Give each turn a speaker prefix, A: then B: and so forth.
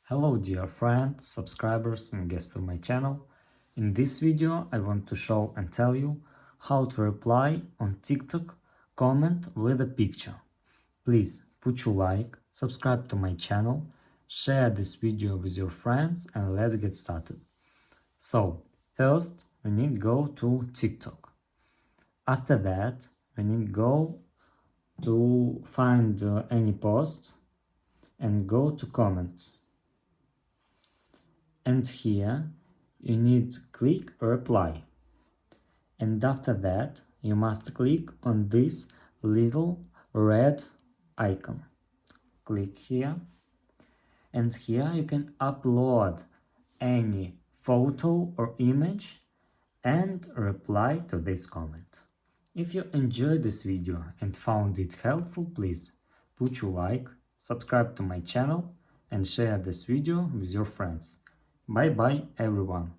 A: Hello dear friends, subscribers and guests of my channel. In this video I want to show and tell you how to reply on TikTok comment with a picture. Please put your like, subscribe to my channel, share this video with your friends and let's get started. So first we need to go to TikTok. After that we need to go to find any post and go to comments. And here you need to click reply, and after that you must click on this little red icon. Click here, and here you can upload any photo or image and reply to this comment. If you enjoyed this video and found it helpful, please put your like, subscribe to my channel and share this video with your friends. Bye bye everyone.